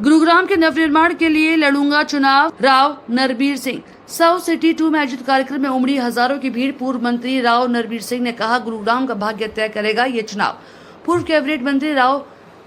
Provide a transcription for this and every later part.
गुरुग्राम के नवनिर्माण के लिए लड़ूंगा चुनाव, राव नरबीर सिंह। साउथ सिटी 2 में आयोजित कार्यक्रम में उमड़ी हजारों की भीड़। पूर्व मंत्री राव नरबीर सिंह ने कहा, गुरुग्राम का भाग्य तय करेगा ये चुनाव। पूर्व कैबिनेट मंत्री राव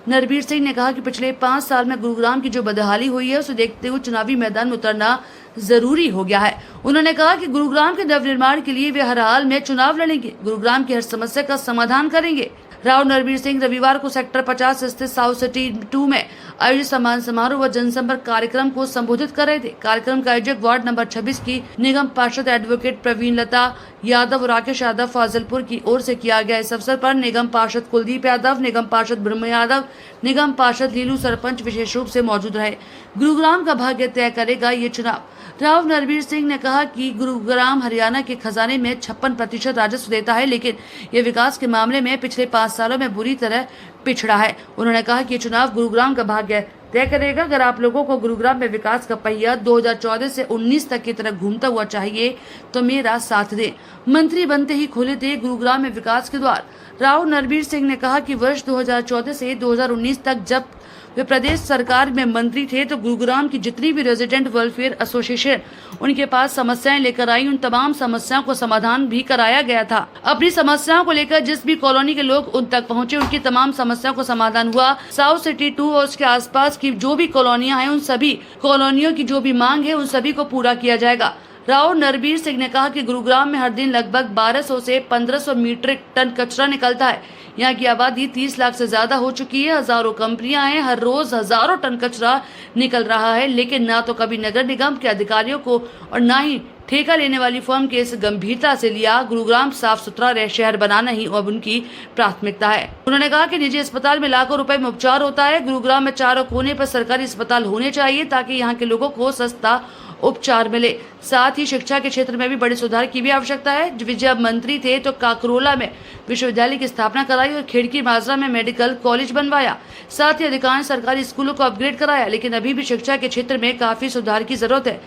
नरबीर सिंह ने कहा कि पिछले 5 साल में गुरुग्राम की जो बदहाली हुई है उसे देखते हुए चुनावी मैदान में उतरना जरूरी हो गया है। उन्होंने कहा कि गुरुग्राम के नवनिर्माण के लिए वे हर हाल में चुनाव लड़ेंगे, गुरुग्राम की हर समस्या का समाधान करेंगे। राव नरबीर सिंह रविवार को सेक्टर 50 स्थित साउथ सिटी 2 में आयोजित सम्मान समारोह व जनसंपर्क कार्यक्रम को संबोधित कर रहे थे। कार्यक्रम का आयोजक वार्ड नंबर 26 की निगम पार्षद एडवोकेट प्रवीण लता यादव और राकेश यादव फाजिलपुर की ओर से किया गया। इस अवसर पर निगम पार्षद कुलदीप यादव, निगम पार्षद ब्रह्म यादव, निगम पार्षद लीलू सरपंच विशेष रूप से मौजूद रहे। गुरुग्राम का भाग्य तय करेगा ये चुनाव। राव नरबीर सिंह ने कहा कि गुरुग्राम हरियाणा के खजाने में 56% राजस्व देता है, लेकिन ये विकास के मामले में पिछले 5 सालों में बुरी तरह पिछड़ा है। उन्होंने कहा कि ये चुनाव गुरुग्राम का भाग्य तय करेगा। अगर आप लोगों को गुरुग्राम में विकास का पहिया 2014 से 19 तक की तरह घूमता हुआ चाहिए तो मेरा साथ दें। मंत्री बनते ही खोले थे गुरुग्राम में विकास के द्वार। राव नरबीर सिंह ने कहा कि वर्ष 2014 से 2019 तक जब वे प्रदेश सरकार में मंत्री थे तो गुरुग्राम की जितनी भी रेजिडेंट वेलफेयर एसोसिएशन उनके पास समस्याएं लेकर आई, उन तमाम समस्याओं को समाधान भी कराया गया था। अपनी समस्याओं को लेकर जिस भी कॉलोनी के लोग उन तक पहुंचे, उनकी तमाम समस्याओं को समाधान हुआ। साउथ सिटी 2 और उसके आसपास की जो भी कॉलोनियां हैं, उन सभी कॉलोनियों की जो भी मांग है उन सभी को पूरा किया जाएगा। राव नरबीर सिंह ने कहा कि गुरुग्राम में हर दिन लगभग 1200 से 1500 मीट्रिक टन कचरा निकलता है। यहाँ की आबादी 30 लाख से ज्यादा हो चुकी है। हजारों कंपनियां हैं, हर रोज हजारों टन कचरा निकल रहा है, लेकिन ना तो कभी नगर निगम के अधिकारियों को और ना ही ठेका लेने वाली फर्म के इस गंभीरता से लिया। गुरुग्राम साफ सुथरा शहर बनाना ही अब उनकी प्राथमिकता है। उन्होंने कहा कि निजी अस्पताल में लाखों रुपए में उपचार होता है। गुरुग्राम में चारों कोने पर सरकारी अस्पताल होने चाहिए ताकि यहाँ के लोगों को सस्ता उपचार मिले। साथ ही शिक्षा के क्षेत्र में भी बड़े सुधार की भी आवश्यकता है। जब मंत्री थे तो काकरोला में विश्वविद्यालय की स्थापना कराई और खिड़की माजरा में मेडिकल कॉलेज बनवाया। साथ ही अधिकांश सरकारी स्कूलों को अपग्रेड कराया, लेकिन अभी भी शिक्षा के क्षेत्र में काफी सुधार की जरूरत है।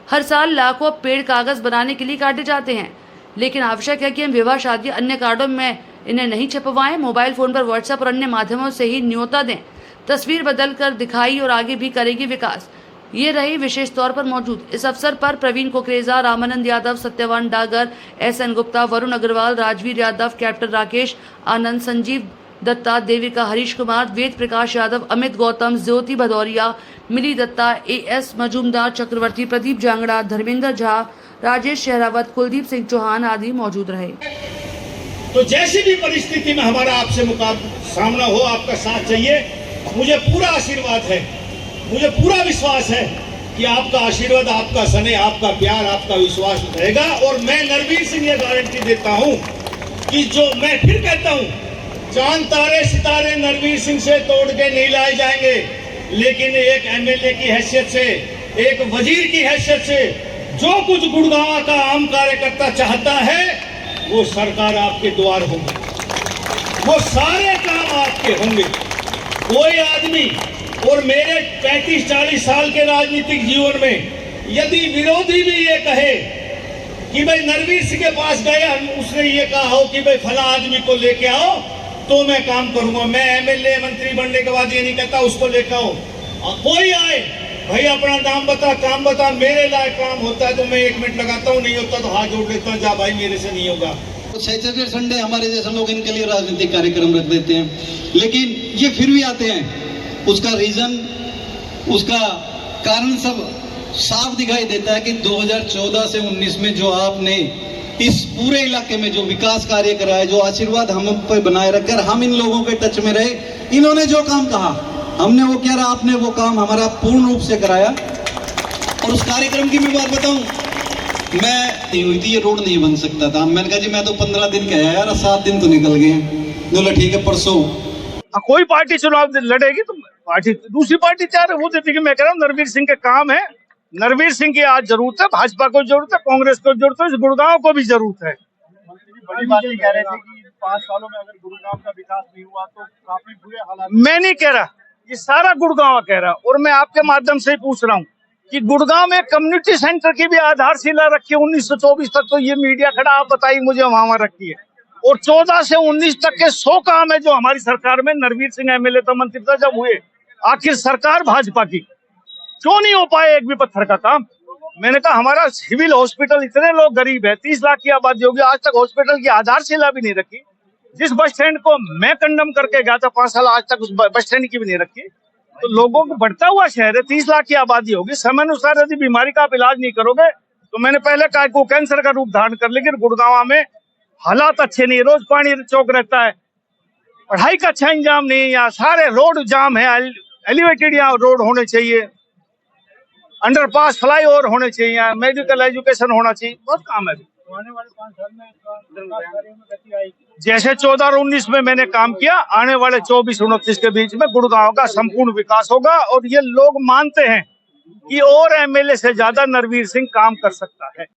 हर साल लाखों पेड़ कागज बनाने के लिए काटे जाते हैं, लेकिन आवश्यक है कि हम विवाह, शादी, अन्य कार्डों में इन्हें नहीं छपवाएं। मोबाइल फोन पर व्हाट्सएप और अन्य माध्यमों से ही न्योता दें। तस्वीर बदल कर दिखाई और आगे भी करेगी विकास। ये रही विशेष तौर पर मौजूद। इस अवसर पर प्रवीण कुकरेजा, रामानंद यादव, सत्यवान डागर, SN गुप्ता, वरुण अग्रवाल, राजवीर यादव, कैप्टन राकेश आनंद, संजीव दत्ता, देविका, हरीश कुमार, वेद प्रकाश यादव, अमित गौतम, ज्योति भदौरिया, मिली दत्ता, AS मजूमदार, चक्रवर्ती, प्रदीप जांगड़ा, धर्मेंद्र झा, राजेश शेरावत, कुलदीप सिंह चौहान आदि मौजूद रहे। तो जैसी भी परिस्थिति में हमारा आपसे सामना हो, आपका साथ चाहिए। मुझे पूरा आशीर्वाद है, मुझे पूरा विश्वास है कि आपका आशीर्वाद, आपका स्नेह, आपका प्यार, आपका विश्वास रहेगा। और मैं नरबीर सिंह ये गारंटी देता हूं कि जो मैं फिर कहता हूं, चांद तारे सितारे नरबीर सिंह से तोड़ के नहीं लाए जाएंगे, लेकिन एक MLA की हैसियत से, एक वजीर की हैसियत से जो कुछ गुड़गांव का आम कार्यकर्ता चाहता है वो सरकार आपके द्वार होंगे, वो सारे काम आपके होंगे। कोई आदमी, और मेरे 35-40 साल के राजनीतिक जीवन में यदि विरोधी भी ये कहे कि भाई नरबीर सिंह के पास गए, उसने ये कहा हो कि भाई फला आदमी को लेके आओ, तो मैं काम करूंगा। मैं MLA मंत्री बनने के बाद ये नहीं कहता उसको लेकर आओ। कोई आए, भाई अपना नाम बता, काम बता, मेरे लायक काम होता है तो मैं 1 मिनट लगाता हूँ, नहीं होता तो हाथ जोड़ लेता हूँ, जा भाई मेरे से नहीं होगा। तो सैटरडे संडे हमारे जैसे लोग इनके लिए राजनीतिक कार्यक्रम रख देते हैं, लेकिन ये फिर भी आते हैं। उसका रीजन, उसका कारण सब साफ दिखाई देता है कि 2014 से 19 में जो आपने इस पूरे इलाके में जो विकास कार्य करा है, जो आशीर्वाद हम पर बनाए रखकर हम इन लोगों के टच में रहे, इन्होंने जो काम कहा हमने वो किया, आपने वो काम हमारा पूर्ण रूप से कराया। और उस कार्यक्रम की मैं बात बताऊं, मैं नहीं हुई थी, ये रोड नहीं बन सकता था। मैंने कहा जी मैं तो 15 दिन का है यार, 7 दिन तो निकल गए। बोला ठीक है, परसों कोई पार्टी चुनाव लड़ेगी तो पार्टी, दूसरी पार्टी तैयार है, वो देती है। मैं कह रहा हूँ नरबीर सिंह के काम है, नरबीर सिंह की आज जरूरत है, भाजपा को जरूरत है, कांग्रेस को जरूरत है, इस गुड़गांव को भी जरूरत है। बड़ी बात ये कह रहे थे कि 5 सालों में अगर गुरुग्राम का विकास नहीं हुआ तो काफी बुरे हालात। मैं नहीं कह रहा, ये सारा गुड़गांव कह रहा। और मैं आपके माध्यम से ही पूछ रहा हूँ कि गुड़गांव में कम्युनिटी सेंटर की भी आधारशिला रखी है 1924 तक, तो ये मीडिया खड़ा, आप बताइए मुझे वहां रखी है। और 14 से 19 तक के 100 काम है जो हमारी सरकार में नरबीर सिंह MLA तो मंत्री था जब हुए, आखिर सरकार भाजपा की क्यों नहीं हो पाए एक भी पत्थर का काम। मैंने कहा हमारा सिविल हॉस्पिटल, इतने लोग गरीब है, 30 लाख की आबादी होगी, आज तक हॉस्पिटल की आधारशिला भी नहीं रखी। जिस बस स्टैंड को मैं कंडम करके गया था 5 साल, आज तक उस बस स्टैंड की भी नहीं रखी। तो लोगों को बढ़ता हुआ शहर है, 30 लाख की आबादी होगी, समय अनुसार यदि बीमारी का आप इलाज नहीं करोगे तो मैंने पहले कहा को कैंसर का रूप धारण कर, लेकिन गुड़गांव में हालात अच्छे नहीं, रोज पानी चौक रहता है, पढ़ाई का अच्छा इंजाम नहीं है, यहाँ सारे रोड जाम है, एलिवेटेड यहाँ रोड होने चाहिए, अंडरपास फ्लाईओवर होने चाहिए, मेडिकल एजुकेशन होना चाहिए, बहुत काम है। आने वाले 5 साल में कार्यों में गति आएगी। जैसे 14 और 19 में मैंने काम किया, आने वाले 24-29 के बीच में गुड़गांव का संपूर्ण विकास होगा। और ये लोग मानते हैं कि और एमएलए से ज्यादा नरवीर सिंह काम कर सकता है।